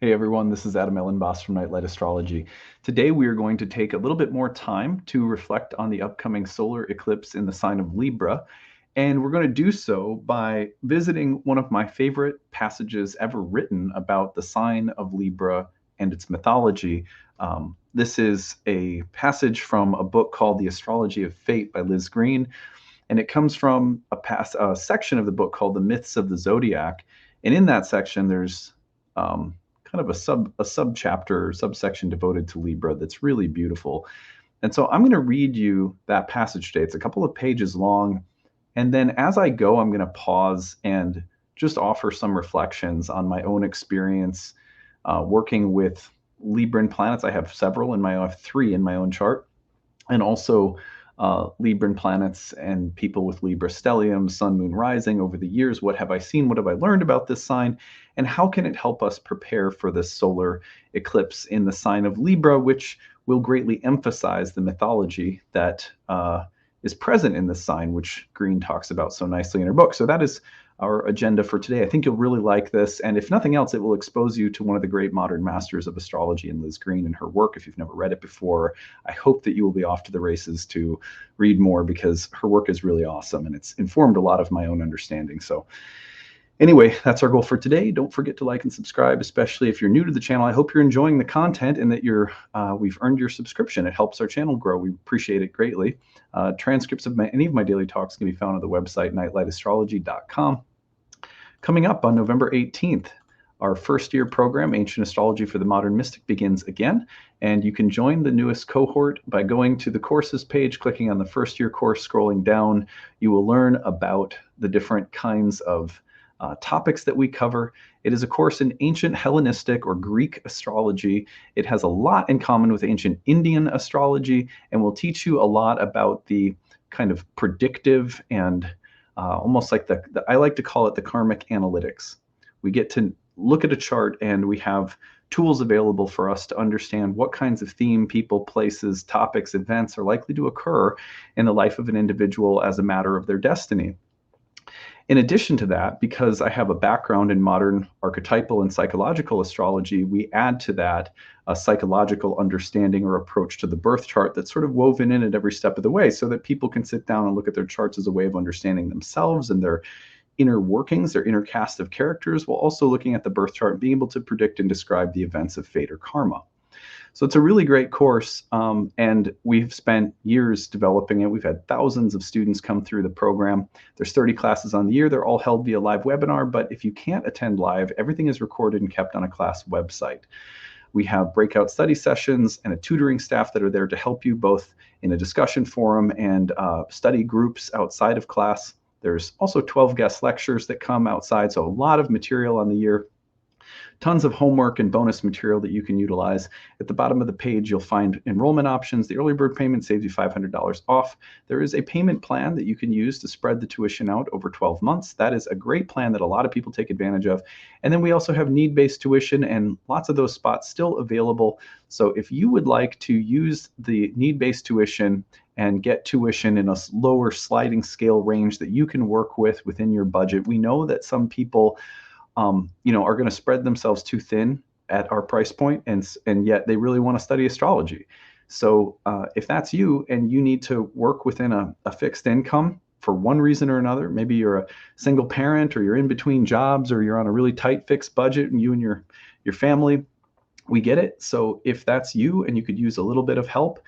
Hey everyone, this is Elenbaas from Nightlight Astrology. Today we are going to take a little bit more time to reflect on the upcoming solar eclipse in the sign of Libra. And we're going to do so by visiting one of my favorite passages ever written about the sign of Libra and its mythology. This is a passage from a book called The Astrology of Fate by Liz Greene, and it comes from a section of the book called The Myths of the Zodiac. And in that section, there's kind of a sub chapter or subsection devoted to Libra that's really beautiful. And so I'm going to read you that passage today. It's a couple of pages long. And then as I go, I'm going to pause and just offer some reflections on my own experience working with Libran planets. I have several I have 3 in my own chart, and also Libran planets and people with Libra stellium, sun, moon, rising over the years. What have I seen? What have I learned about this sign? And how can it help us prepare for this solar eclipse in the sign of Libra, which will greatly emphasize the mythology that is present in this sign, which Greene talks about so nicely in her book. So that is our agenda for today. I think you'll really like this. And if nothing else, it will expose you to one of the great modern masters of astrology in Liz Greene and her work. If you've never read it before, I hope that you will be off to the races to read more, because her work is really awesome and it's informed a lot of my own understanding. So anyway, that's our goal for today. Don't forget to like and subscribe, especially if you're new to the channel. I hope you're enjoying the content and that we've earned your subscription. It helps our channel grow. We appreciate it greatly. Transcripts of any of my daily talks can be found on the website, nightlightastrology.com. Coming up on November 18th, our first year program, Ancient Astrology for the Modern Mystic, begins again. And you can join the newest cohort by going to the courses page, clicking on the first year course, scrolling down. You will learn about the different kinds of topics that we cover. It is a course in ancient Hellenistic or Greek astrology. It has a lot in common with ancient Indian astrology, and will teach you a lot about the kind of predictive and almost like I like to call it the karmic analytics. We get to look at a chart and we have tools available for us to understand what kinds of theme, people, places, topics, events are likely to occur in the life of an individual as a matter of their destiny. In addition to that, because I have a background in modern archetypal and psychological astrology, we add to that a psychological understanding or approach to the birth chart that's sort of woven in at every step of the way, so that people can sit down and look at their charts as a way of understanding themselves and their inner workings, their inner cast of characters, while also looking at the birth chart and being able to predict and describe the events of fate or karma. So it's a really great course, and we've spent years developing it. We've had thousands of students come through the program. There's 30 classes on the year. They're all held via live webinar, but if you can't attend live, everything is recorded and kept on a class website. We have breakout study sessions and a tutoring staff that are there to help you both in a discussion forum and study groups outside of class. There's also 12 guest lectures that come outside, so a lot of material on the year. Tons of homework and bonus material that you can utilize. At the bottom of the page, you'll find enrollment options. The early bird payment saves you $500 off. There is a payment plan that you can use to spread the tuition out over 12 months. That is a great plan that a lot of people take advantage of. And then we also have need-based tuition, and lots of those spots still available. So if you would like to use the need-based tuition and get tuition in a lower sliding scale range that you can work with within your budget, we know that some people are going to spread themselves too thin at our price point, and yet they really want to study astrology. So if that's you and you need to work within a fixed income for one reason or another, maybe you're a single parent or you're in between jobs or you're on a really tight fixed budget and you and your family, we get it. So if that's you and you could use a little bit of help,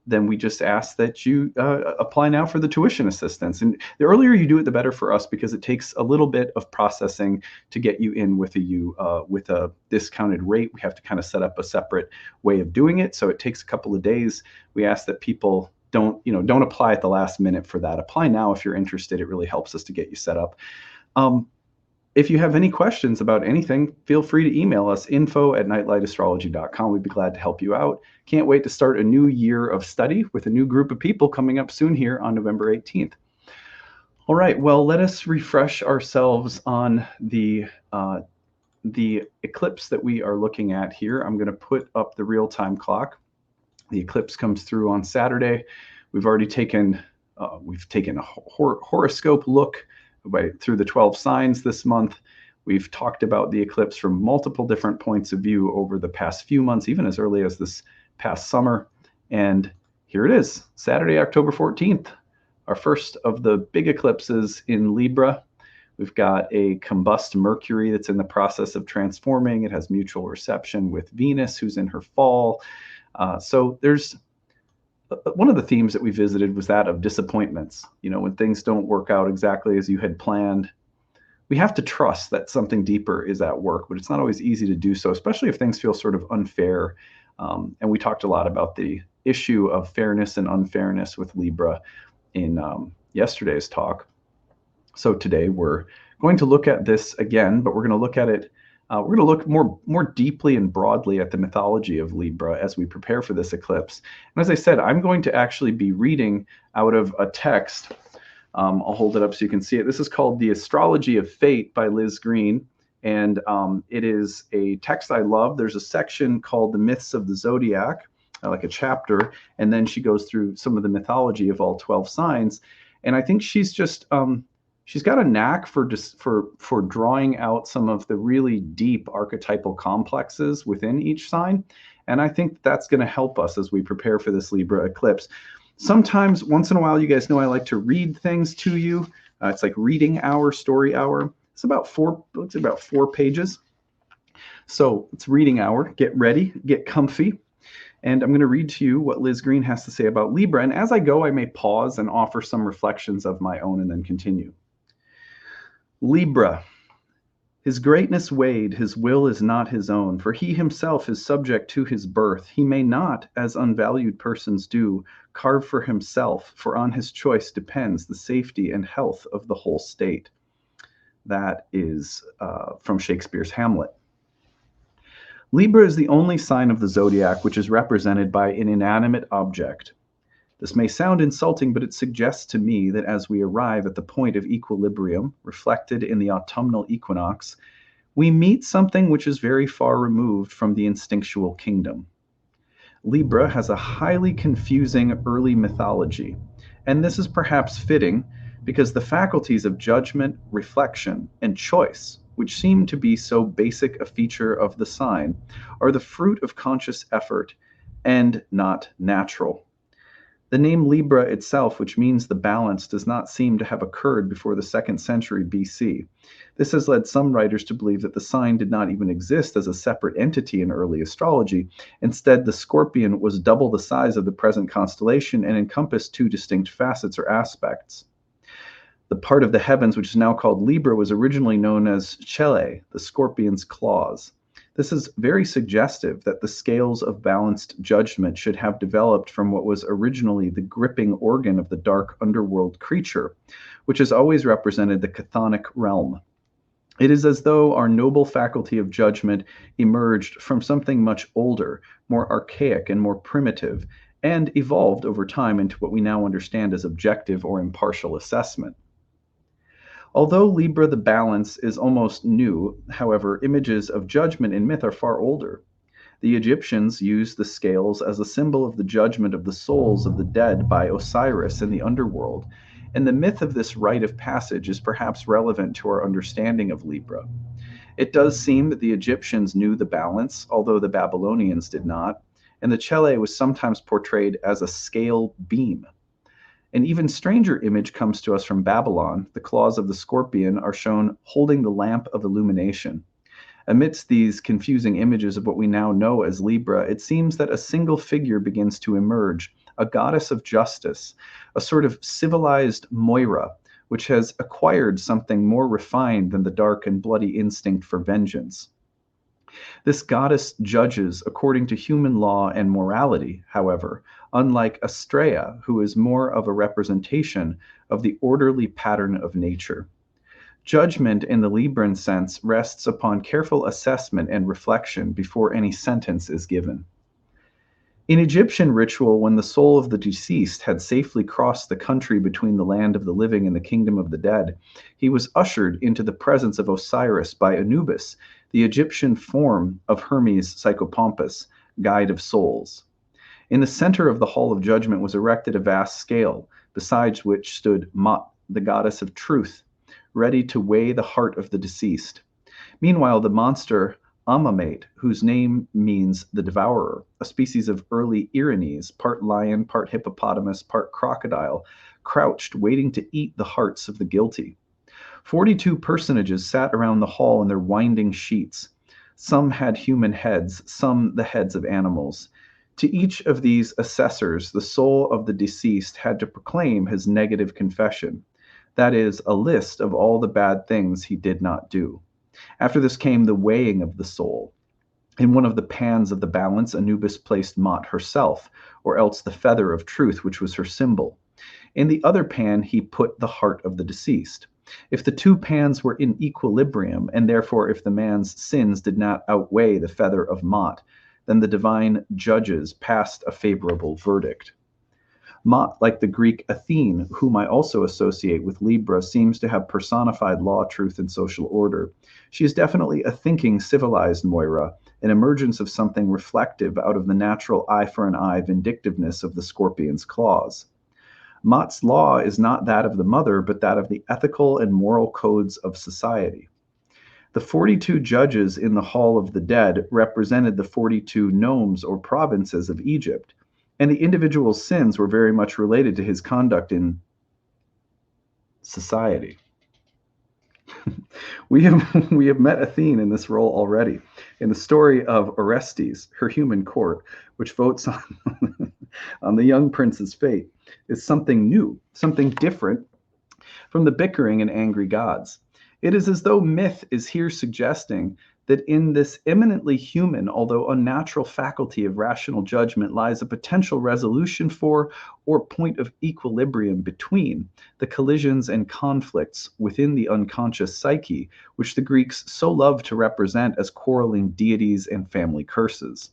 then we just ask that you apply now for the tuition assistance. And the earlier you do it, the better for us, because it takes a little bit of processing to get you in with a discounted rate. We have to kind of set up a separate way of doing it. So it takes a couple of days. We ask that people don't apply at the last minute for that. Apply now if you're interested. It really helps us to get you set up. If you have any questions about anything, feel free to email us, info@nightlightastrology.com. We'd be glad to help you out. Can't wait to start a new year of study with a new group of people coming up soon here on November 18th. All right, well, let us refresh ourselves on the eclipse that we are looking at here. I'm going to put up the real-time clock. The eclipse comes through on Saturday. We've already taken a horoscope look through the 12 signs this month. We've talked about the eclipse from multiple different points of view over the past few months, even as early as this past summer. And here it is, Saturday, October 14th, our first of the big eclipses in Libra. We've got a combust Mercury that's in the process of transforming. It has mutual reception with Venus, who's in her fall. So there's one of the themes that we visited was that of disappointments. You know, when things don't work out exactly as you had planned, we have to trust that something deeper is at work, but it's not always easy to do so, especially if things feel sort of unfair. And we talked a lot about the issue of fairness and unfairness with Libra in yesterday's talk. So today we're going to look at this again, but we're going to look at it. We're going to look more deeply and broadly at the mythology of Libra as we prepare for this eclipse. And as I said, I'm going to actually be reading out of a text. I'll hold it up so you can see it. This is called The Astrology of Fate by Liz Greene. And it is a text I love. There's a section called The Myths of the Zodiac, like a chapter. And then she goes through some of the mythology of all 12 signs. And I think she's just... she's got a knack for drawing out some of the really deep archetypal complexes within each sign. And I think that's going to help us as we prepare for this Libra eclipse. Sometimes, once in a while, you guys know I like to read things to you. It's like reading hour, story hour. It's about four pages. So it's reading hour. Get ready, get comfy. And I'm going to read to you what Liz Greene has to say about Libra. And as I go, I may pause and offer some reflections of my own and then continue. Libra. His greatness weighed, his will is not his own, for he himself is subject to his birth. He may not, as unvalued persons do, carve for himself, for on his choice depends the safety and health of the whole state. That is from Shakespeare's Hamlet. Libra is the only sign of the zodiac which is represented by an inanimate object. This may sound insulting, but it suggests to me that as we arrive at the point of equilibrium, reflected in the autumnal equinox, we meet something which is very far removed from the instinctual kingdom. Libra has a highly confusing early mythology, and this is perhaps fitting because the faculties of judgment, reflection, and choice, which seem to be so basic a feature of the sign, are the fruit of conscious effort and not natural. The name Libra itself, which means the balance, does not seem to have occurred before the 2nd century BC. This has led some writers to believe that the sign did not even exist as a separate entity in early astrology. Instead, the scorpion was double the size of the present constellation and encompassed 2 distinct facets or aspects. The part of the heavens, which is now called Libra, was originally known as Chele, the scorpion's claws. This is very suggestive that the scales of balanced judgment should have developed from what was originally the gripping organ of the dark underworld creature, which has always represented the chthonic realm. It is as though our noble faculty of judgment emerged from something much older, more archaic and more primitive, and evolved over time into what we now understand as objective or impartial assessment. Although Libra the balance is almost new, however, images of judgment in myth are far older. The Egyptians used the scales as a symbol of the judgment of the souls of the dead by Osiris in the underworld, and the myth of this rite of passage is perhaps relevant to our understanding of Libra. It does seem that the Egyptians knew the balance, although the Babylonians did not, and the Chele was sometimes portrayed as a scale beam. An even stranger image comes to us from Babylon. The claws of the scorpion are shown holding the lamp of illumination. Amidst these confusing images of what we now know as Libra, it seems that a single figure begins to emerge, a goddess of justice, a sort of civilized Moira, which has acquired something more refined than the dark and bloody instinct for vengeance. This goddess judges according to human law and morality, however, unlike Astrea, who is more of a representation of the orderly pattern of nature. Judgment in the Libran sense rests upon careful assessment and reflection before any sentence is given. In Egyptian ritual, when the soul of the deceased had safely crossed the country between the land of the living and the kingdom of the dead, he was ushered into the presence of Osiris by Anubis, the Egyptian form of Hermes Psychopompus, guide of souls. In the center of the Hall of Judgment was erected a vast scale, besides which stood Mut, the goddess of truth, ready to weigh the heart of the deceased. Meanwhile, the monster Amamate, whose name means the devourer, a species of early Erinys, part lion, part hippopotamus, part crocodile, crouched, waiting to eat the hearts of the guilty. 42 personages sat around the hall in their winding sheets. Some had human heads, some the heads of animals. To each of these assessors, the soul of the deceased had to proclaim his negative confession, that is, a list of all the bad things he did not do. After this came the weighing of the soul. In one of the pans of the balance, Anubis placed Mot herself, or else the feather of truth, which was her symbol. In the other pan, he put the heart of the deceased. If the two pans were in equilibrium, and therefore if the man's sins did not outweigh the feather of Mot, then the divine judges passed a favorable verdict. Mot, like the Greek Athene, whom I also associate with Libra, seems to have personified law, truth, and social order. She is definitely a thinking, civilized Moira, an emergence of something reflective out of the natural eye for an eye vindictiveness of the scorpion's claws. Mot's law is not that of the mother, but that of the ethical and moral codes of society. The 42 judges in the Hall of the Dead represented the 42 nomes or provinces of Egypt, and the individual's sins were very much related to his conduct in society. we have met Athene in this role already. In the story of Orestes, her human court, which votes on the young prince's fate, is something new, something different from the bickering and angry gods. It is as though myth is here suggesting that in this eminently human, although unnatural faculty of rational judgment lies a potential resolution for, or point of equilibrium between, the collisions and conflicts within the unconscious psyche, which the Greeks so love to represent as quarreling deities and family curses.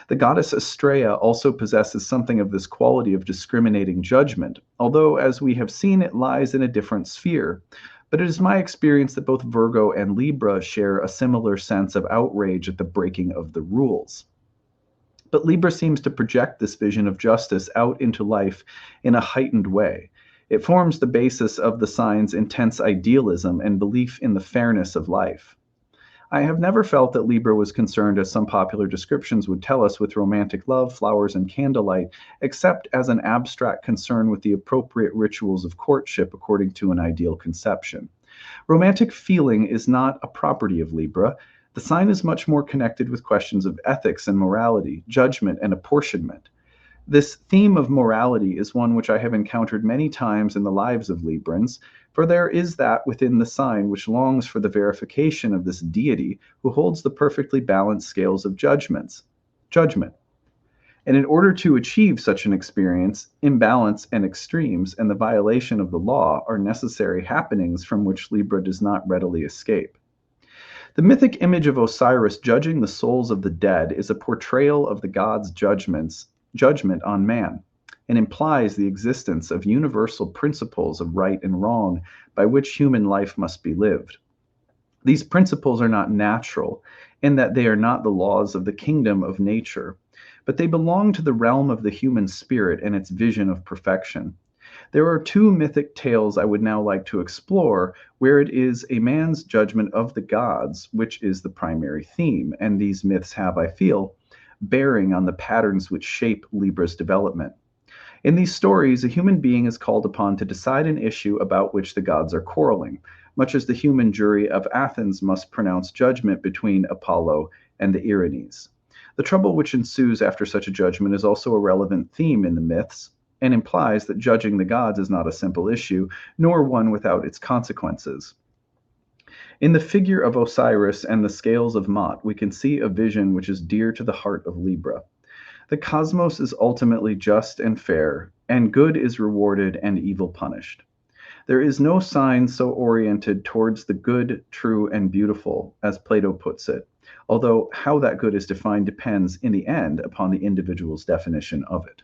The goddess Astraea also possesses something of this quality of discriminating judgment, although, as we have seen, it lies in a different sphere. But it is my experience that both Virgo and Libra share a similar sense of outrage at the breaking of the rules. But Libra seems to project this vision of justice out into life in a heightened way. It forms the basis of the sign's intense idealism and belief in the fairness of life. I have never felt that Libra was concerned, as some popular descriptions would tell us, with romantic love, flowers, and candlelight, except as an abstract concern with the appropriate rituals of courtship according to an ideal conception. Romantic feeling is not a property of Libra. The sign is much more connected with questions of ethics and morality, judgment and apportionment. This theme of morality is one which I have encountered many times in the lives of Librans, for there is that within the sign which longs for the verification of this deity who holds the perfectly balanced scales of judgment. And in order to achieve such an experience, imbalance and extremes and the violation of the law are necessary happenings from which Libra does not readily escape. The mythic image of Osiris judging the souls of the dead is a portrayal of the god's judgment on man, and implies the existence of universal principles of right and wrong by which human life must be lived. These principles are not natural, in that they are not the laws of the kingdom of nature, but they belong to the realm of the human spirit and its vision of perfection. There are two mythic tales I would now like to explore, where it is a man's judgment of the gods which is the primary theme, and these myths have, I feel, bearing on the patterns which shape Libra's development. In these stories, a human being is called upon to decide an issue about which the gods are quarreling, much as the human jury of Athens must pronounce judgment between Apollo and the Erinys. The trouble which ensues after such a judgment is also a relevant theme in the myths, and implies that judging the gods is not a simple issue, nor one without its consequences. In the figure of Osiris and the scales of Mot, we can see a vision which is dear to the heart of Libra. The cosmos is ultimately just and fair, and good is rewarded and evil punished. There is no sign so oriented towards the good, true, and beautiful, as Plato puts it, although how that good is defined depends, in the end, upon the individual's definition of it.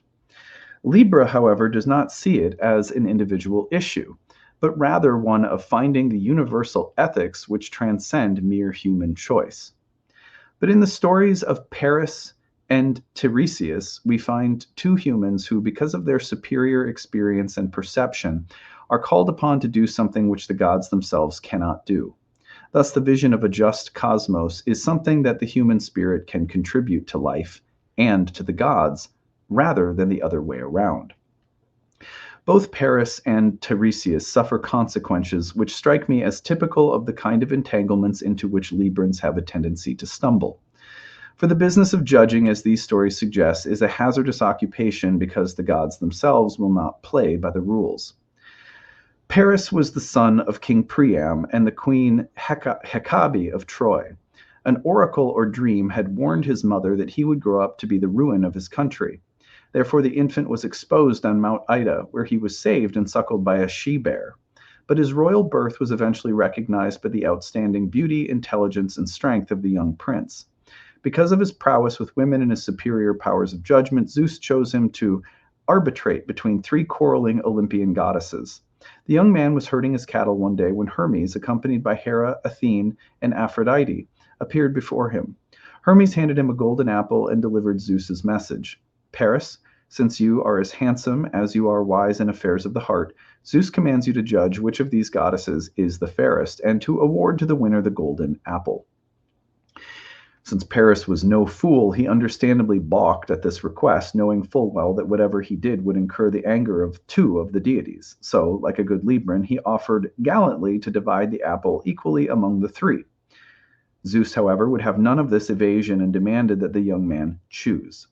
Libra, however, does not see it as an individual issue, but rather one of finding the universal ethics which transcend mere human choice. But in the stories of Paris and Tiresias, we find two humans who, because of their superior experience and perception, are called upon to do something which the gods themselves cannot do. Thus, the vision of a just cosmos is something that the human spirit can contribute to life and to the gods, rather than the other way around. Both Paris and Tiresias suffer consequences which strike me as typical of the kind of entanglements into which Librans have a tendency to stumble. For the business of judging, as these stories suggest, is a hazardous occupation because the gods themselves will not play by the rules. Paris was the son of King Priam and the queen Hecabe of Troy. An oracle or dream had warned his mother that he would grow up to be the ruin of his country. Therefore, the infant was exposed on Mount Ida, where he was saved and suckled by a she-bear. But his royal birth was eventually recognized by the outstanding beauty, intelligence, and strength of the young prince. Because of his prowess with women and his superior powers of judgment, Zeus chose him to arbitrate between three quarreling Olympian goddesses. The young man was herding his cattle one day when Hermes, accompanied by Hera, Athene, and Aphrodite, appeared before him. Hermes handed him a golden apple and delivered Zeus's message. Paris, since you are as handsome as you are wise in affairs of the heart, Zeus commands you to judge which of these goddesses is the fairest, and to award to the winner the golden apple. Since Paris was no fool, he understandably balked at this request, knowing full well that whatever he did would incur the anger of two of the deities. So, like a good Libran, he offered gallantly to divide the apple equally among the three. Zeus, however, would have none of this evasion and demanded that the young man choose.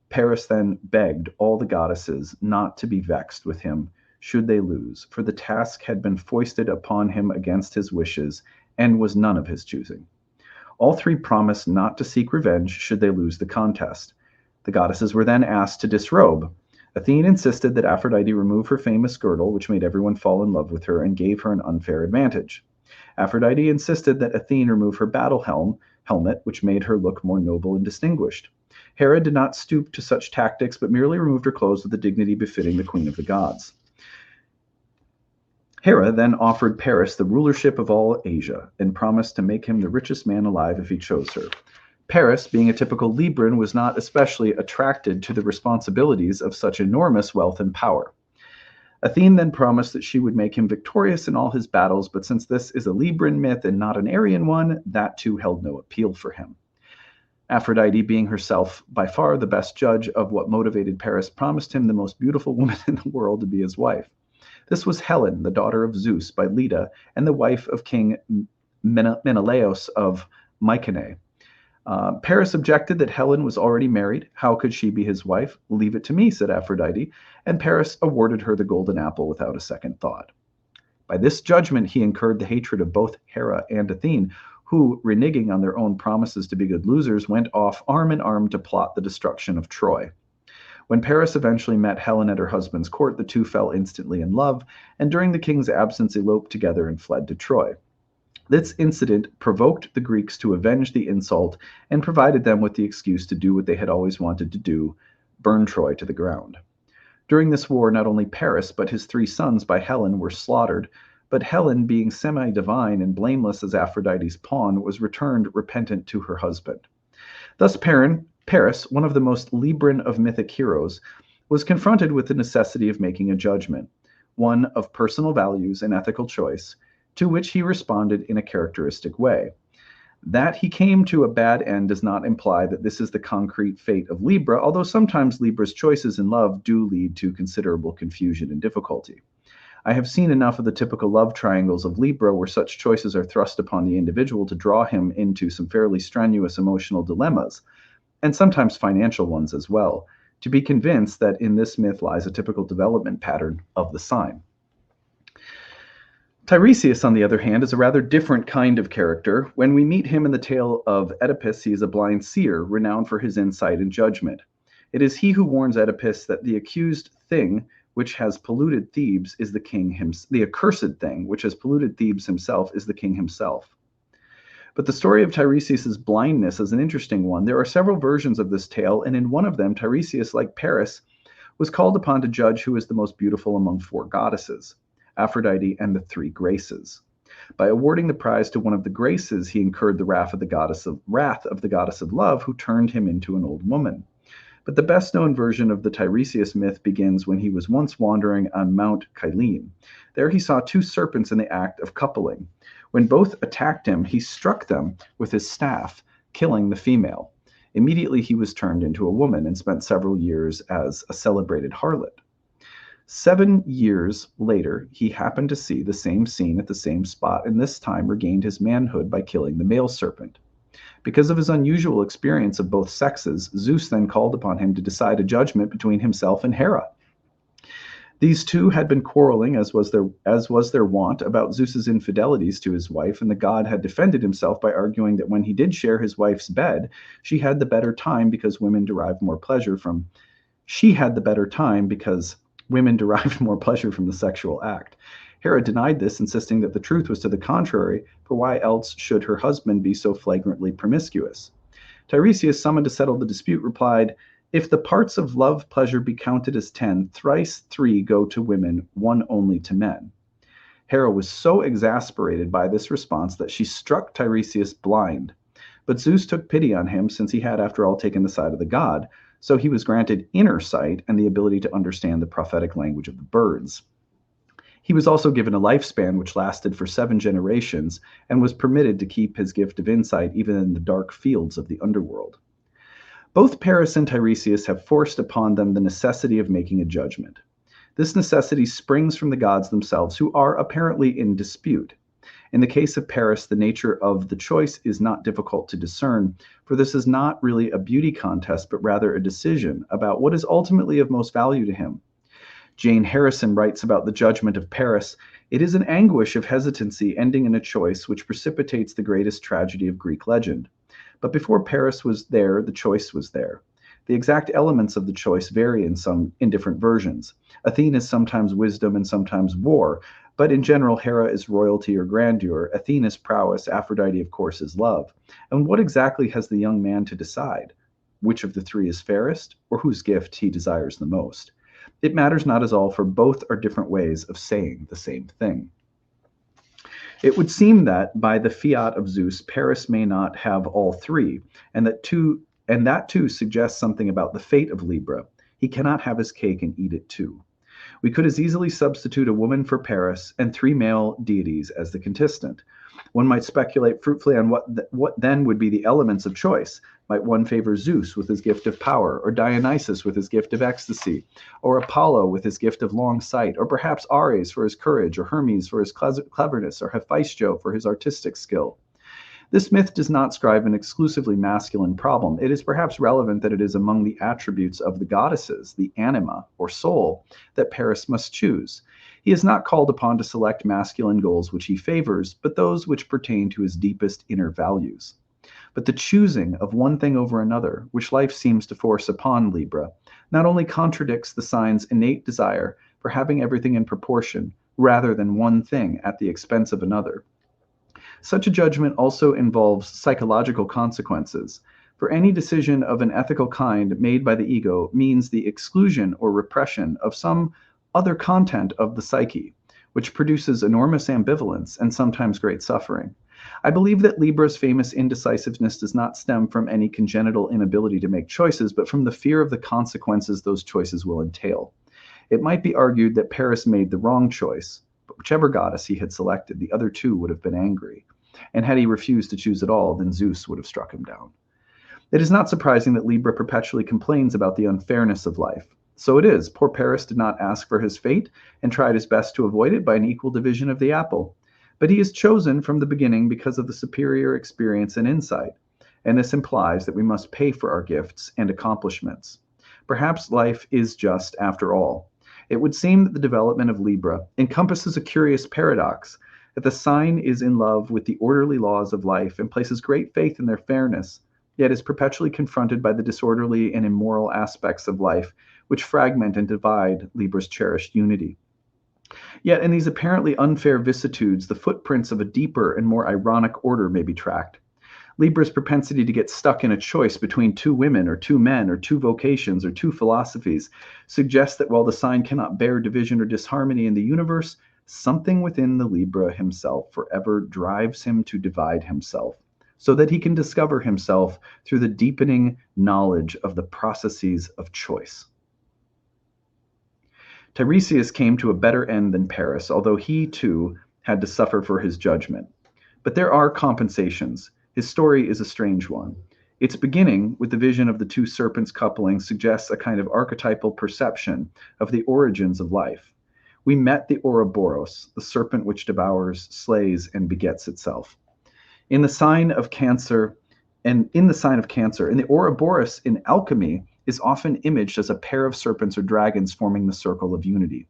Paris then begged all the goddesses not to be vexed with him should they lose, for the task had been foisted upon him against his wishes and was none of his choosing. All three promised not to seek revenge should they lose the contest. The goddesses were then asked to disrobe. Athene insisted that Aphrodite remove her famous girdle, which made everyone fall in love with her and gave her an unfair advantage. Aphrodite insisted that Athene remove her battle helmet, which made her look more noble and distinguished. Hera did not stoop to such tactics, but merely removed her clothes with the dignity befitting the queen of the gods. Hera then offered Paris the rulership of all Asia and promised to make him the richest man alive if he chose her. Paris, being a typical Libran, was not especially attracted to the responsibilities of such enormous wealth and power. Athene then promised that she would make him victorious in all his battles, but since this is a Libran myth and not an Aryan one, that too held no appeal for him. Aphrodite, being herself by far the best judge of what motivated Paris, promised him the most beautiful woman in the world to be his wife. This was Helen, the daughter of Zeus by Leda, and the wife of King Menelaus of Mycenae. Paris objected that Helen was already married. How could she be his wife? Leave it to me, said Aphrodite, and Paris awarded her the golden apple without a second thought. By this judgment, he incurred the hatred of both Hera and Athene, who, reneging on their own promises to be good losers, went off arm in arm to plot the destruction of Troy. When Paris eventually met Helen at her husband's court, the two fell instantly in love, and during the king's absence eloped together and fled to Troy. This incident provoked the Greeks to avenge the insult and provided them with the excuse to do what they had always wanted to do, burn Troy to the ground. During this war, not only Paris, but his three sons by Helen were slaughtered, but Helen, being semi-divine and blameless as Aphrodite's pawn, was returned repentant to her husband. Thus Paris, one of the most Libran of mythic heroes, was confronted with the necessity of making a judgment, one of personal values and ethical choice, to which he responded in a characteristic way. That he came to a bad end does not imply that this is the concrete fate of Libra, although sometimes Libra's choices in love do lead to considerable confusion and difficulty. I have seen enough of the typical love triangles of Libra where such choices are thrust upon the individual to draw him into some fairly strenuous emotional dilemmas, and sometimes financial ones as well, to be convinced that in this myth lies a typical development pattern of the sign. Tiresias, on the other hand, is a rather different kind of character. When we meet him in the tale of Oedipus, he is a blind seer, renowned for his insight and judgment. It is he who warns Oedipus that the accused thing which has polluted Thebes is the king the accursed thing which has polluted Thebes himself is the king himself. But the story of Tiresias' blindness is an interesting one. There are several versions of this tale, and in one of them, Tiresias, like Paris, was called upon to judge who is the most beautiful among four goddesses, Aphrodite and the three Graces. By awarding the prize to one of the Graces, he incurred the wrath of the goddess of love, who turned him into an old woman. But the best known version of the Tiresias myth begins when he was once wandering on Mount Kylene. There he saw two serpents in the act of coupling. When both attacked him, he struck them with his staff, killing the female. Immediately he was turned into a woman and spent several years as a celebrated harlot. 7 years later, he happened to see the same scene at the same spot, and this time regained his manhood by killing the male serpent. Because of his unusual experience of both sexes, Zeus then called upon him to decide a judgment between himself and Hera. These two had been quarreling, as was their wont, about Zeus's infidelities to his wife, and the god had defended himself by arguing that when he did share his wife's bed, she had the better time because women derived more pleasure from the sexual act. Hera denied this, insisting that the truth was to the contrary, for why else should her husband be so flagrantly promiscuous? Tiresias, summoned to settle the dispute, replied, "If the parts of love pleasure be counted as 10, thrice 3 go to women, 1 only to men." Hera was so exasperated by this response that she struck Tiresias blind. But Zeus took pity on him, since he had, after all, taken the side of the god, so he was granted inner sight and the ability to understand the prophetic language of the birds. He was also given a lifespan which lasted for 7 generations and was permitted to keep his gift of insight even in the dark fields of the underworld. Both Paris and Tiresias have forced upon them the necessity of making a judgment. This necessity springs from the gods themselves, who are apparently in dispute. In the case of Paris, the nature of the choice is not difficult to discern, for this is not really a beauty contest, but rather a decision about what is ultimately of most value to him. Jane Harrison writes about the judgment of Paris, "It is an anguish of hesitancy ending in a choice which precipitates the greatest tragedy of Greek legend. But before Paris was there, the choice was there. The exact elements of the choice vary in different versions. Athene is sometimes wisdom and sometimes war, but in general, Hera is royalty or grandeur, Athene is prowess, Aphrodite, of course, is love. And what exactly has the young man to decide? Which of the three is fairest, or whose gift he desires the most? It matters not at all, for both are different ways of saying the same thing." It would seem that, by the fiat of Zeus, Paris may not have all three, and that too suggests something about the fate of Libra. He cannot have his cake and eat it too. We could as easily substitute a woman for Paris and 3 male deities as the contestant. One might speculate fruitfully on what then would be the elements of choice. Might one favor Zeus with his gift of power, or Dionysus with his gift of ecstasy, or Apollo with his gift of long sight, or perhaps Ares for his courage, or Hermes for his cleverness, or Hephaestus for his artistic skill? This myth does not describe an exclusively masculine problem. It is perhaps relevant that it is among the attributes of the goddesses, the anima, or soul, that Paris must choose. He is not called upon to select masculine goals which he favors, but those which pertain to his deepest inner values. But the choosing of one thing over another, which life seems to force upon Libra, not only contradicts the sign's innate desire for having everything in proportion, rather than one thing at the expense of another. Such a judgment also involves psychological consequences, for any decision of an ethical kind made by the ego means the exclusion or repression of some other content of the psyche, which produces enormous ambivalence and sometimes great suffering. I believe that Libra's famous indecisiveness does not stem from any congenital inability to make choices, but from the fear of the consequences those choices will entail. It might be argued that Paris made the wrong choice, but whichever goddess he had selected, the other two would have been angry. And had he refused to choose at all, then Zeus would have struck him down. It is not surprising that Libra perpetually complains about the unfairness of life. So it is. Poor Paris did not ask for his fate and tried his best to avoid it by an equal division of the apple. But he is chosen from the beginning because of the superior experience and insight, and this implies that we must pay for our gifts and accomplishments. Perhaps life is just after all. It would seem that the development of Libra encompasses a curious paradox, that the sign is in love with the orderly laws of life and places great faith in their fairness, yet is perpetually confronted by the disorderly and immoral aspects of life, which fragment and divide Libra's cherished unity. Yet in these apparently unfair vicissitudes, the footprints of a deeper and more ironic order may be tracked. Libra's propensity to get stuck in a choice between 2 women or 2 men or 2 vocations or 2 philosophies suggests that while the sign cannot bear division or disharmony in the universe, something within the Libra himself forever drives him to divide himself, so that he can discover himself through the deepening knowledge of the processes of choice. Tiresias came to a better end than Paris, although he too had to suffer for his judgment. But there are compensations. His story is a strange one. Its beginning, with the vision of the two serpents coupling, suggests a kind of archetypal perception of the origins of life. We met the Ouroboros, the serpent which devours, slays, and begets itself. In the sign of Cancer, and the Ouroboros in alchemy is often imaged as a pair of serpents or dragons forming the circle of unity.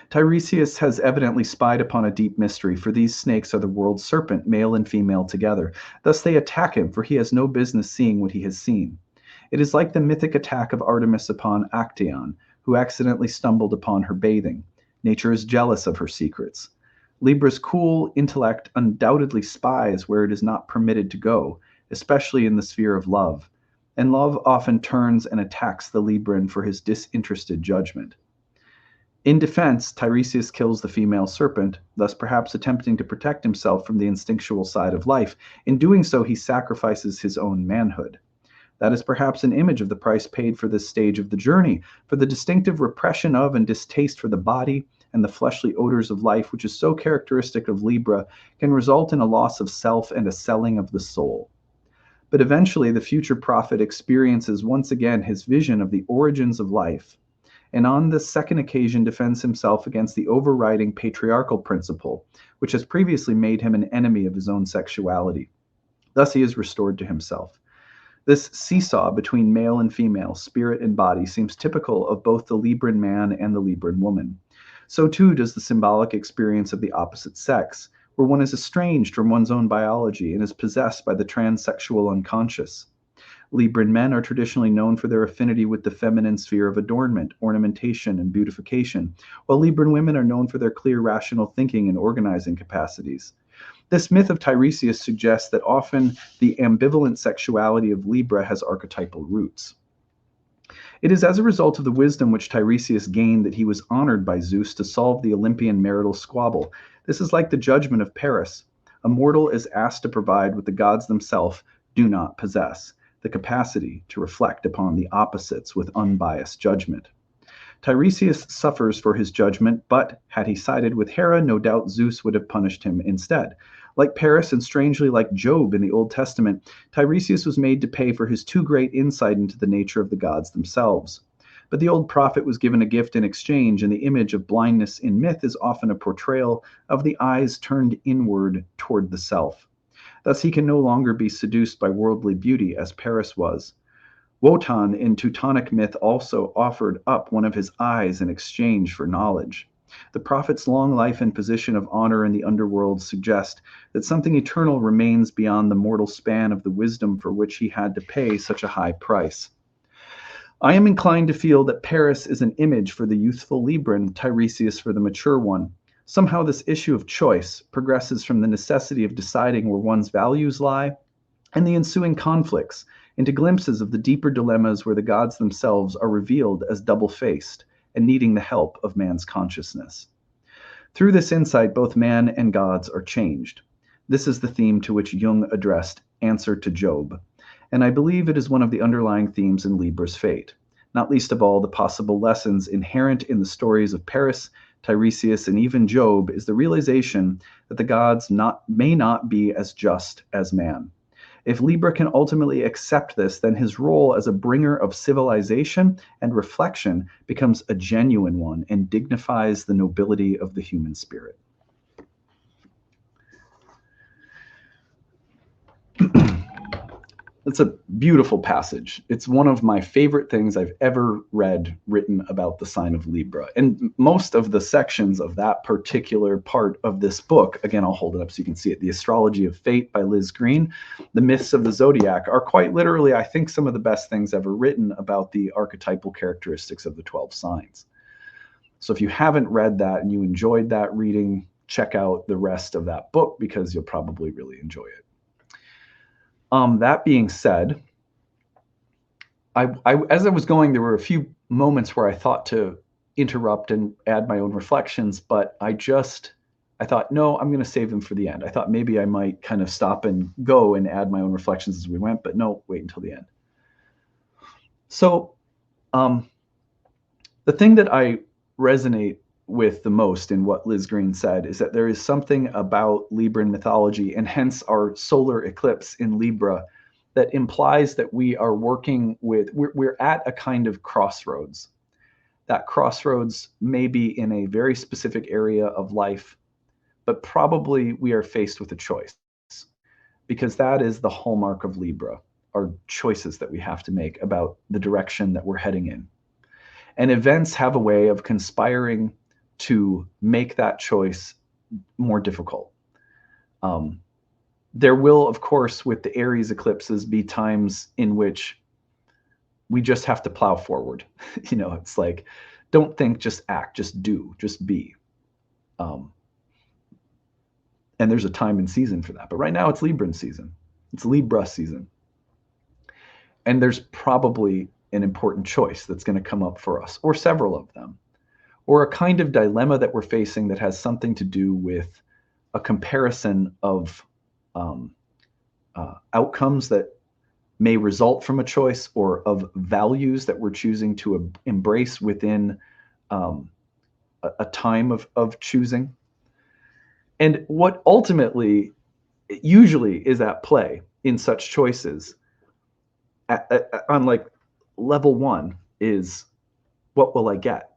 Tiresias has evidently spied upon a deep mystery, for these snakes are the world's serpent, male and female together. Thus they attack him, for he has no business seeing what he has seen. It is like the mythic attack of Artemis upon Actaeon, who accidentally stumbled upon her bathing. Nature is jealous of her secrets. Libra's cool intellect undoubtedly spies where it is not permitted to go, especially in the sphere of love, and love often turns and attacks the Libran for his disinterested judgment. In defense, Tiresias kills the female serpent, thus perhaps attempting to protect himself from the instinctual side of life. In doing so, he sacrifices his own manhood. That is perhaps an image of the price paid for this stage of the journey, for the distinctive repression of and distaste for the body and the fleshly odors of life, which is so characteristic of Libra, can result in a loss of self and a selling of the soul. But eventually, the future prophet experiences once again his vision of the origins of life, and on this second occasion defends himself against the overriding patriarchal principle, which has previously made him an enemy of his own sexuality. Thus he is restored to himself. This seesaw between male and female, spirit and body, seems typical of both the Libran man and the Libran woman. So too does the symbolic experience of the opposite sex, where one is estranged from one's own biology and is possessed by the transsexual unconscious. Libran men are traditionally known for their affinity with the feminine sphere of adornment, ornamentation, and beautification, while Libran women are known for their clear rational thinking and organizing capacities. This myth of Tiresias suggests that often the ambivalent sexuality of Libra has archetypal roots. It is as a result of the wisdom which Tiresias gained that he was honored by Zeus to solve the Olympian marital squabble. This is like the judgment of Paris. A mortal is asked to provide what the gods themselves do not possess, the capacity to reflect upon the opposites with unbiased judgment. Tiresias suffers for his judgment, but had he sided with Hera, no doubt Zeus would have punished him instead. Like Paris, and strangely like Job in the Old Testament, Tiresias was made to pay for his too great insight into the nature of the gods themselves. But the old prophet was given a gift in exchange, and the image of blindness in myth is often a portrayal of the eyes turned inward toward the self. Thus he can no longer be seduced by worldly beauty as Paris was. Wotan in Teutonic myth also offered up one of his eyes in exchange for knowledge. The prophet's long life and position of honor in the underworld suggest that something eternal remains beyond the mortal span of the wisdom for which he had to pay such a high price. I am inclined to feel that Paris is an image for the youthful Libran, Tiresias for the mature one. Somehow this issue of choice progresses from the necessity of deciding where one's values lie and the ensuing conflicts into glimpses of the deeper dilemmas where the gods themselves are revealed as double-faced and needing the help of man's consciousness. Through this insight, both man and gods are changed. This is the theme to which Jung addressed Answer to Job, and I believe it is one of the underlying themes in Libra's fate, not least of all the possible lessons inherent in the stories of Paris, Tiresias, and even Job is the realization that the gods may not be as just as man. If Libra can ultimately accept this, then his role as a bringer of civilization and reflection becomes a genuine one and dignifies the nobility of the human spirit. It's a beautiful passage. It's one of my favorite things I've ever read written about the sign of Libra. And most of the sections of that particular part of this book, again, I'll hold it up so you can see it, The Astrology of Fate by Liz Greene, The Myths of the Zodiac, are quite literally, I think, some of the best things ever written about the archetypal characteristics of the 12 signs. So if you haven't read that and you enjoyed that reading, check out the rest of that book because you'll probably really enjoy it. That being said, as I was going, there were a few moments where I thought to interrupt and add my own reflections, but I I thought, no, I'm going to save them for the end. I thought maybe I might kind of stop and go and add my own reflections as we went, but no, wait until the end. So the thing that I resonate with the most in what Liz Greene said is that there is something about Libran mythology, and hence our solar eclipse in Libra, that implies that we are working with, we're at a kind of crossroads. That crossroads may be in a very specific area of life, but probably we are faced with a choice, because that is the hallmark of Libra, are choices that we have to make about the direction that we're heading in. And events have a way of conspiring to make that choice more difficult. There will, of course, with the Aries eclipses, be times in which we just have to plow forward. It's like, don't think, just act, just do, just be. And there's a time and season for that. But right now it's Libran season. It's Libra season. And there's probably an important choice that's going to come up for us, or several of them, or a kind of dilemma that we're facing that has something to do with a comparison of outcomes that may result from a choice, or of values that we're choosing to embrace within a time of choosing. And what ultimately usually is at play in such choices on like level one is, what will I get?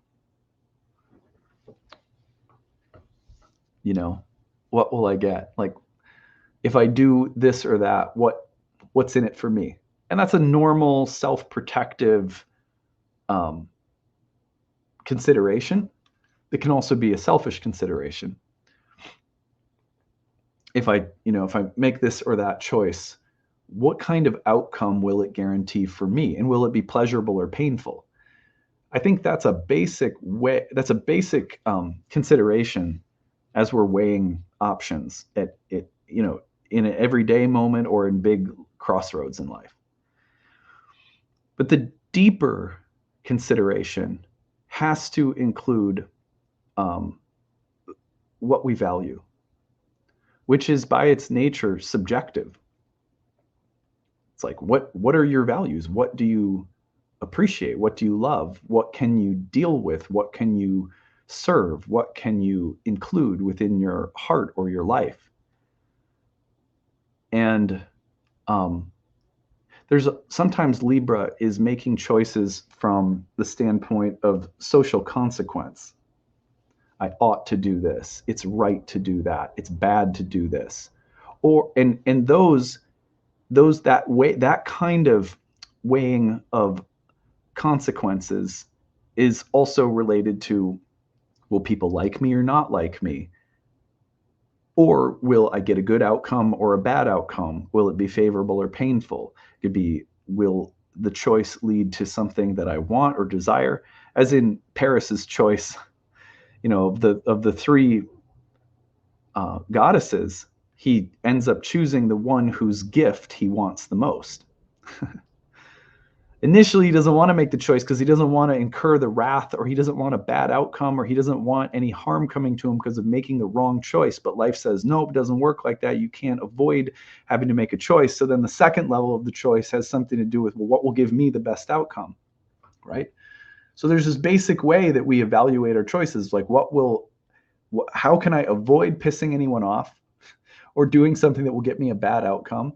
What will I get? Like, if I do this or that, what's in it for me? And that's a normal self-protective consideration. It can also be a selfish consideration. If I make this or that choice, what kind of outcome will it guarantee for me? And will it be pleasurable or painful? I think that's a basic consideration as we're weighing options at it, in an everyday moment or in big crossroads in life. But the deeper consideration has to include what we value, which is by its nature subjective. It's like, what are your values? What do you appreciate? What do you love? What can you deal with? What can you serve? What can you include within your heart or your life? And sometimes Libra is making choices from the standpoint of social consequence. I ought to do this. It's right to do that. It's bad to do this. And that kind of weighing of consequences is also related to, will people like me or not like me? Or will I get a good outcome or a bad outcome? Will it be favorable or painful? It could be, will the choice lead to something that I want or desire? As in Paris's choice, of the three goddesses, he ends up choosing the one whose gift he wants the most. Initially, he doesn't want to make the choice because he doesn't want to incur the wrath, or he doesn't want a bad outcome, or he doesn't want any harm coming to him because of making the wrong choice. But life says, nope, it doesn't work like that. You can't avoid having to make a choice. So then the second level of the choice has something to do with, well, what will give me the best outcome, right? So there's this basic way that we evaluate our choices, like how can I avoid pissing anyone off or doing something that will get me a bad outcome?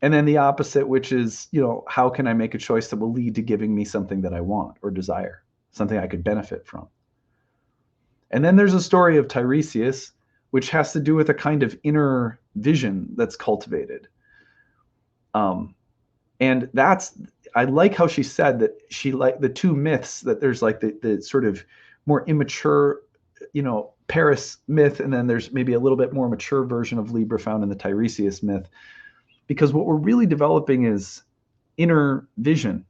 And then the opposite, which is, how can I make a choice that will lead to giving me something that I want or desire, something I could benefit from? And then there's a story of Tiresias, which has to do with a kind of inner vision that's cultivated. And I like how she said that she liked the two myths, that there's like the sort of more immature, Paris myth, and then there's maybe a little bit more mature version of Libra found in the Tiresias myth. Because what we're really developing is inner vision.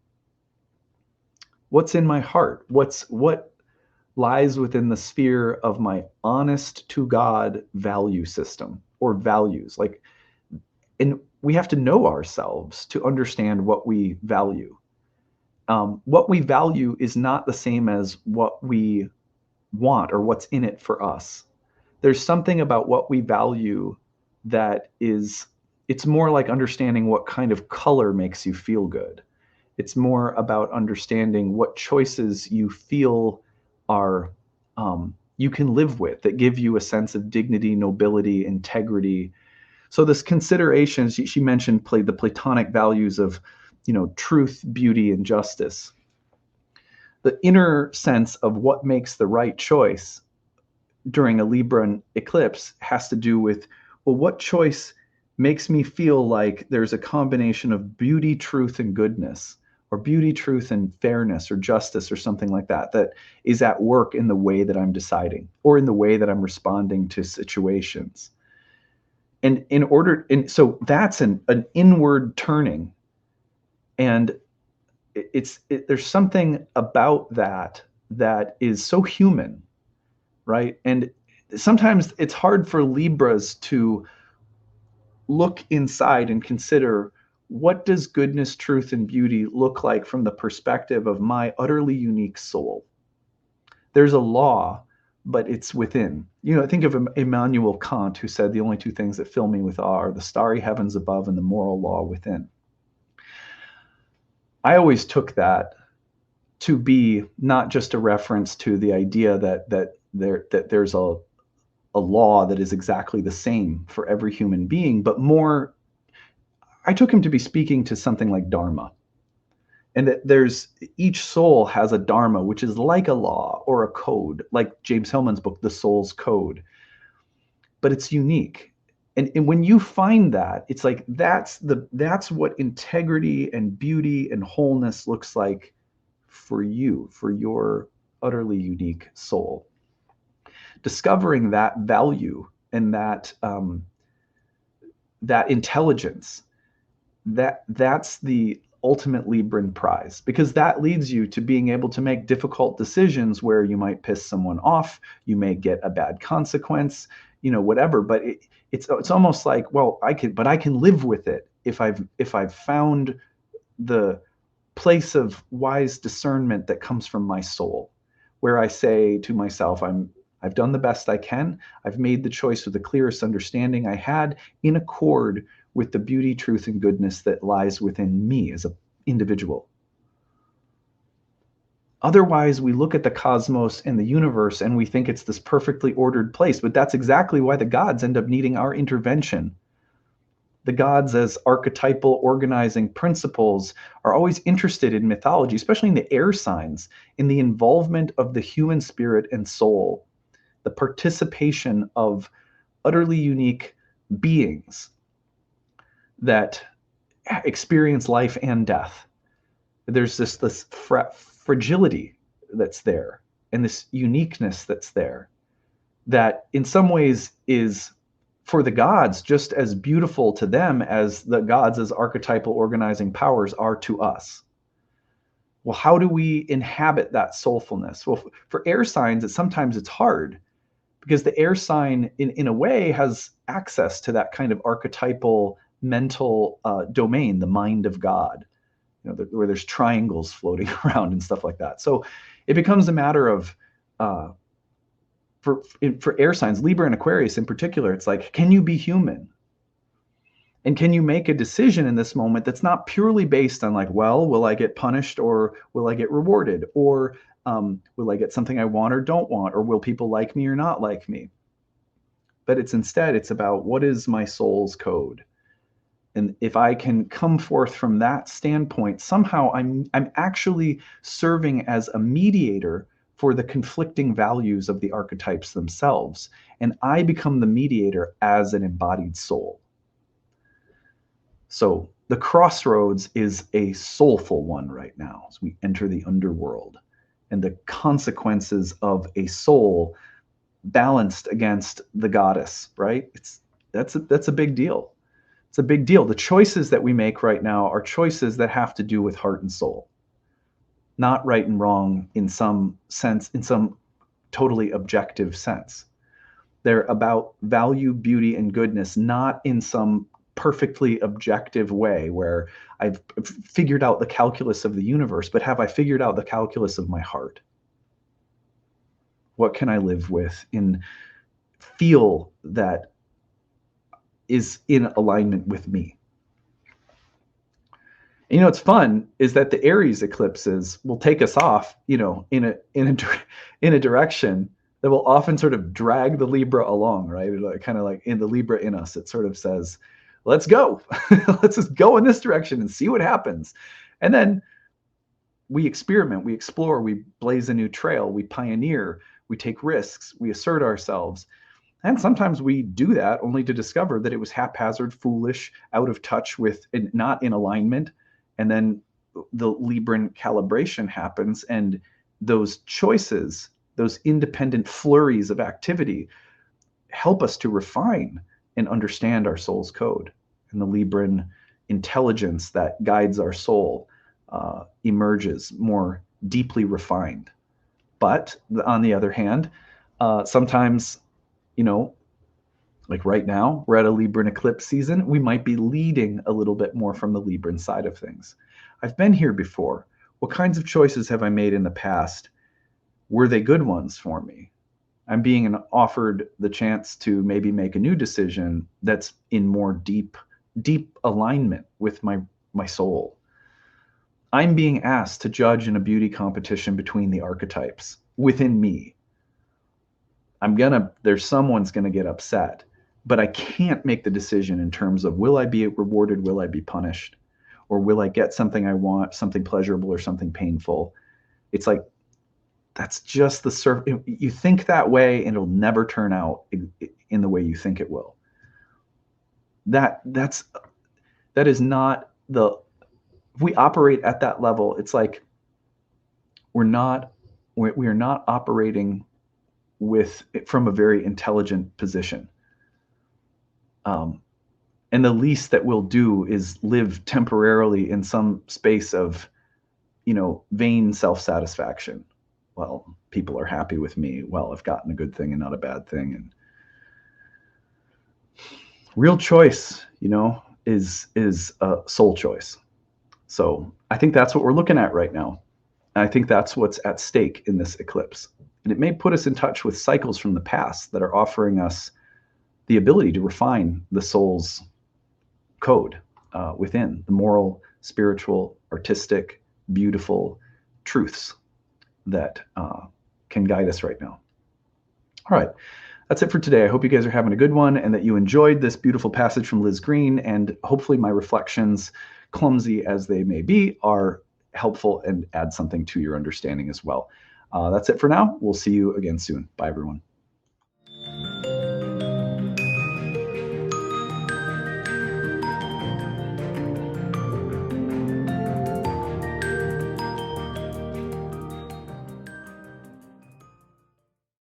What's in my heart? What lies within the sphere of my honest to God value system, or values? And we have to know ourselves to understand what we value. What we value is not the same as what we want or what's in it for us. There's something about what we value that is, it's more like understanding what kind of color makes you feel good. It's more about understanding what choices you feel are, you can live with, that give you a sense of dignity, nobility, integrity. So this consideration, she mentioned the Platonic values of, truth, beauty, and justice. The inner sense of what makes the right choice during a Libra eclipse has to do with, well, what choice makes me feel like there's a combination of beauty, truth, and goodness, or beauty, truth, and fairness, or justice, or something like that, that is at work in the way that I'm deciding, or in the way that I'm responding to situations. And so that's an inward turning. And there's something about that is so human, right? And sometimes it's hard for Libras to look inside and consider, what does goodness, truth, and beauty look like from the perspective of my utterly unique soul? There's a law, but it's within. Think of Immanuel Kant, who said the only two things that fill me with awe are the starry heavens above and the moral law within. I always took that to be not just a reference to the idea that there's a law that is exactly the same for every human being, but more, I took him to be speaking to something like Dharma. And that each soul has a Dharma, which is like a law or a code, like James Hillman's book, The Soul's Code. But it's unique. And when you find that, it's like that's what integrity and beauty and wholeness looks like for you, for your utterly unique soul. Discovering that value and that intelligence, that's the ultimate Libran prize, because that leads you to being able to make difficult decisions where you might piss someone off, you may get a bad consequence, whatever. But it's almost like, well, I can live with it if I've found the place of wise discernment that comes from my soul, where I say to myself, I've done the best I can. I've made the choice with the clearest understanding I had, in accord with the beauty, truth, and goodness that lies within me as an individual. Otherwise, we look at the cosmos and the universe and we think it's this perfectly ordered place, but that's exactly why the gods end up needing our intervention. The gods, as archetypal organizing principles, are always interested in mythology, especially in the air signs, in the involvement of the human spirit and soul, the participation of utterly unique beings that experience life and death. There's this fragility that's there, and this uniqueness that's there, that in some ways is, for the gods, just as beautiful to them as the gods as archetypal organizing powers are to us. Well, how do we inhabit that soulfulness? Well, for air signs, sometimes it's hard, because the air sign, in a way, has access to that kind of archetypal mental domain, the mind of God, where there's triangles floating around and stuff like that. So it becomes a matter of, for air signs, Libra and Aquarius in particular, it's like, can you be human? And can you make a decision in this moment that's not purely based on, like, well, will I get punished or will I get rewarded? Or will I get something I want or don't want? Or will people like me or not like me? But it's about, what is my soul's code? And if I can come forth from that standpoint, somehow I'm actually serving as a mediator for the conflicting values of the archetypes themselves. And I become the mediator as an embodied soul. So the crossroads is a soulful one right now as we enter the underworld, and the consequences of a soul balanced against the goddess, right? That's a big deal. It's a big deal. The choices that we make right now are choices that have to do with heart and soul, not right and wrong in some sense, in some totally objective sense. They're about value, beauty, and goodness, not in some perfectly objective way where I've figured out the calculus of the universe, but have I figured out the calculus of my heart? What can I live with in feel that is in alignment with me. And, you know, what's fun is that the Aries eclipses will take us off, you know, in a direction that will often sort of drag the Libra along, right? Kind of like in the Libra in us, it sort of says, let's go. Let's just go in this direction and see what happens. And then we experiment, we explore, we blaze a new trail, we pioneer, we take risks, we assert ourselves. And sometimes we do that only to discover that it was haphazard, foolish, out of touch with, and not in alignment. And then the Libran calibration happens, and those choices, those independent flurries of activity, help us to refine and understand our soul's code. And the Libran intelligence that guides our soul emerges more deeply refined. But on the other hand, sometimes, you know, like right now, we're at a Libran eclipse season. We might be leading a little bit more from the Libran side of things. I've been here before. What kinds of choices have I made in the past? Were they good ones for me? I'm being offered the chance to maybe make a new decision that's in more deep alignment with my soul. I'm being asked to judge in a beauty competition between the archetypes within me. Someone's gonna get upset, but I can't make the decision in terms of, will I be rewarded, will I be punished, or will I get something I want, something pleasurable or something painful? It's like, that's just the surface. You think that way and it'll never turn out in the way you think it will. That is not the, if we operate at that level, it's like we are not operating from a very intelligent position. And the least that we'll do is live temporarily in some space of, you know, vain self-satisfaction. Well, people are happy with me. Well, I've gotten a good thing and not a bad thing. And real choice, you know, is a soul choice. So I think that's what we're looking at right now. And I think that's what's at stake in this eclipse. And it may put us in touch with cycles from the past that are offering us the ability to refine the soul's code within the moral, spiritual, artistic, beautiful truths that can guide us right now. All right, that's it for today. I hope you guys are having a good one and that you enjoyed this beautiful passage from Liz Greene, and hopefully my reflections, clumsy as they may be, are helpful and add something to your understanding as well. That's it for now. We'll see you again soon. Bye, everyone.